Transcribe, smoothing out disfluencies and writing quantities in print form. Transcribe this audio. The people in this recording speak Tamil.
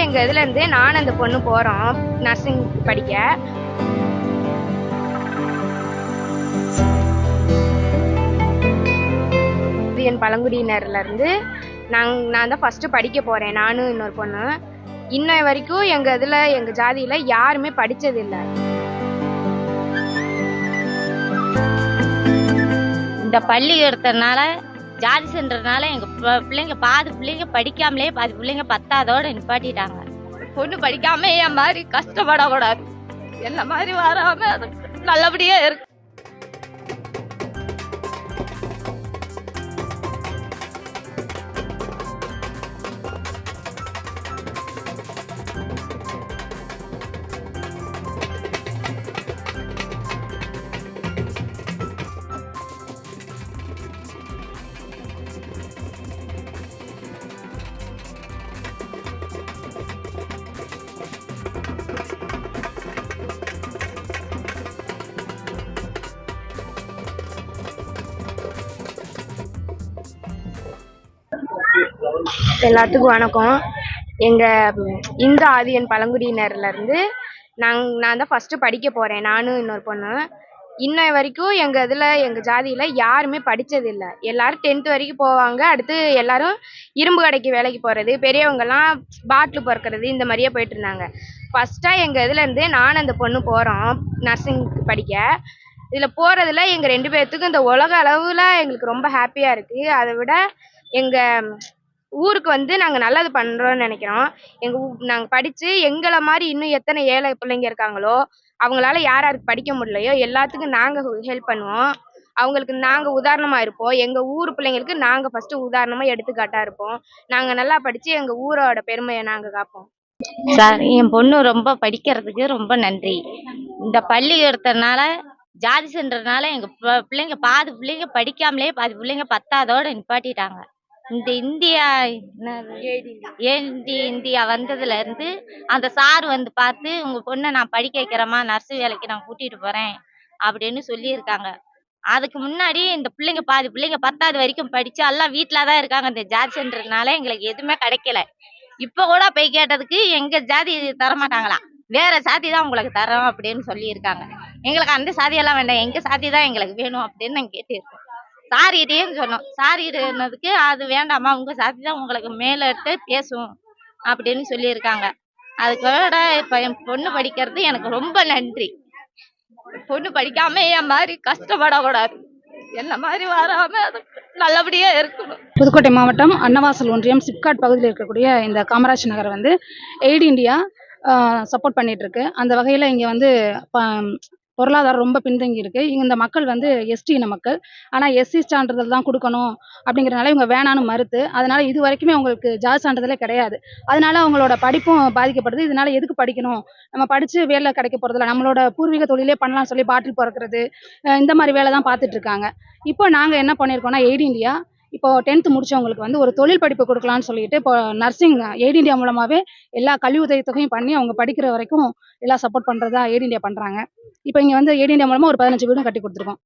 எங்கள் இதுலேருந்து நானும் அந்த பொண்ணு போகிறோம் நர்சிங் படிக்க. என் பழங்குடியினர்லேருந்து நான் தான் ஃபஸ்ட்டு படிக்க போகிறேன், நானும் இன்னொரு பொண்ணு. இன்ன வரைக்கும் எங்கள் ஜாதியில் யாருமே படித்ததில்லை. இந்த பள்ளி எடுத்ததுனால ஜாதி சென்றதுனால எங்கள் பிள்ளைங்க பாதி பிள்ளைங்க படிக்காமலே பாதி பிள்ளைங்க பத்தாதோடு நிப்பாட்டிட்டாங்க. பொண்ணு படிக்காம என் மாதிரி கஷ்டப்படக்கூடாது, என்ன மாதிரி வராம அது நல்லபடியா இருக்கு. எல்லாத்துக்கும் வணக்கம். எங்கள் இந்து ஆதியன் பழங்குடியினர்லேருந்து நான் தான் ஃபஸ்ட்டு படிக்க போகிறேன், நானும் இன்னொரு பொண்ணு. இன்ன வரைக்கும் எங்கள் ஜாதியில் யாருமே படித்ததில்லை. எல்லோரும் 10th வரைக்கும் போவாங்க. அடுத்து எல்லோரும் இரும்பு கடைக்கு வேலைக்கு போகிறது, பெரியவங்கெல்லாம் பாட்டில் பொறுக்கிறது, இந்த மாதிரியே போயிட்டுருந்தாங்க. ஃபஸ்ட்டாக எங்கள் இதுலேருந்து நானும் அந்த பொண்ணு போகிறோம் நர்சிங் படிக்க. இதில் போகிறதுல எங்கள் 2 பேர்த்துக்கும் இந்த உலக அளவில் எங்களுக்கு ரொம்ப ஹாப்பியாக இருக்குது. அதை விட எங்கள் ஊருக்கு நாங்கள் நல்லது பண்ணுறோன்னு நினைக்கிறோம். நாங்கள் படித்து எங்களை மாதிரி இன்னும் எத்தனை ஏழை பிள்ளைங்க இருக்காங்களோ, அவங்களால யாருக்கு படிக்க முடியலையோ எல்லாத்துக்கும் நாங்கள் ஹெல்ப் பண்ணுவோம். அவங்களுக்கு நாங்கள் உதாரணமாக இருப்போம். எங்கள் ஊர் பிள்ளைங்களுக்கு நாங்கள் ஃபஸ்ட்டு உதாரணமாக எடுத்துக்காட்டாக இருப்போம். நாங்கள் நல்லா படித்து எங்கள் ஊரோட பெருமையை நாங்கள் காப்போம். சார், என் பொண்ணு ரொம்ப படிக்கிறதுக்கு ரொம்ப நன்றி. இந்த பள்ளி எடுத்ததுனால ஜாதி சென்றதுனால எங்கள் பிள்ளைங்க பாதி பிள்ளைங்க படிக்காமலே பாதி பிள்ளைங்க பத்தாதோடு நிப்பாட்டிட்டாங்க. இந்த இந்தியா வந்ததுலேருந்து அந்த சார் பார்த்து உங்கள் பொண்ணை நான் படிக்க வைக்கிறேம்மா, நர்ஸு வேலைக்கு நான் கூட்டிகிட்டு போகிறேன் அப்படின்னு சொல்லியிருக்காங்க. அதுக்கு முன்னாடி இந்த பிள்ளைங்க பாதி பிள்ளைங்க 10வது வரைக்கும் படித்து எல்லாம் வீட்டில் தான் இருக்காங்க. இந்த ஜாதி சென்றதுனால எங்களுக்கு எதுவுமே கிடைக்கல. இப்போ கூட போய் கேட்டதுக்கு எங்கள் ஜாதி தரமாட்டாங்களாம், வேற சாதி தான் உங்களுக்கு தரோம் அப்படின்னு சொல்லியிருக்காங்க. எங்களுக்கு அந்த சாதியெல்லாம் வேண்டாம், எங்கள் சாதி தான் எங்களுக்கு வேணும் அப்படின்னு நாங்கள் கேட்டுருக்கோம். சாரிட்டேன்னு சொன்னோம். சாரிடுனதுக்கு அது வேண்டாமா, உங்கள் சாதி தான் உங்களுக்கு மேலே எடுத்து பேசும் அப்படின்னு சொல்லியிருக்காங்க. அதுக்கூட இப்போ என் பொண்ணு படிக்கிறது எனக்கு ரொம்ப நன்றி. பொண்ணு படிக்காம என் மாதிரி கஷ்டப்படக்கூடாது, என்ன மாதிரி வராம அது நல்லபடியா இருக்கணும். புதுக்கோட்டை மாவட்டம் அன்னவாசல் ஒன்றியம் சிப்காட் பகுதியில் இருக்கக்கூடிய இந்த காமராஜ் நகரை எய்ட் இண்டியா சப்போர்ட் பண்ணிட்டு இருக்கு. அந்த வகையில் இங்கே பொருளாதாரம் ரொம்ப பின்தங்கி இருக்கு. இந்த மக்கள் எஸ்டி இன மக்கள். ஆனால் எஸ்சி சான்றிதழ் தான் கொடுக்கணும் அப்படிங்கிறனால இவங்க வேணான்னு மறுத்து, அதனால இது வரைக்குமே அவங்களுக்கு ஜாதி சான்றிதழே கிடையாது. அதனால அவங்களோட படிப்பும் பாதிக்கப்படுது. இதனால எதுக்கு படிக்கணும், நம்ம படித்து வேலை கிடைக்க போகிறதில்ல, நம்மளோட பூர்வீக தொழிலே பண்ணலாம்னு சொல்லி பாட்டில் பிறக்கிறது, இந்த மாதிரி வேலை தான் பார்த்துட்டு இருக்காங்க. இப்போ நாங்கள் என்ன பண்ணியிருக்கோம்னா, எய்ட் இண்டியா இப்போ 10th முடிச்சவங்களுக்கு ஒரு தொழில் படிப்பு கொடுக்கலான்னு சொல்லிட்டு இப்போ நர்சிங் எய்ட் இண்டியா மூலமாகவே எல்லா கல்வி உதவித்தொகையும் பண்ணி அவங்க படிக்கிற வரைக்கும் எல்லாம் சப்போர்ட் பண்ணுறதா எய்ட் இண்டியா பண்ணுறாங்க. இப்போ இங்கே எய்ட் இண்டியா மூலமாக ஒரு 15 வீடும் கட்டி கொடுத்துருக்கோம்.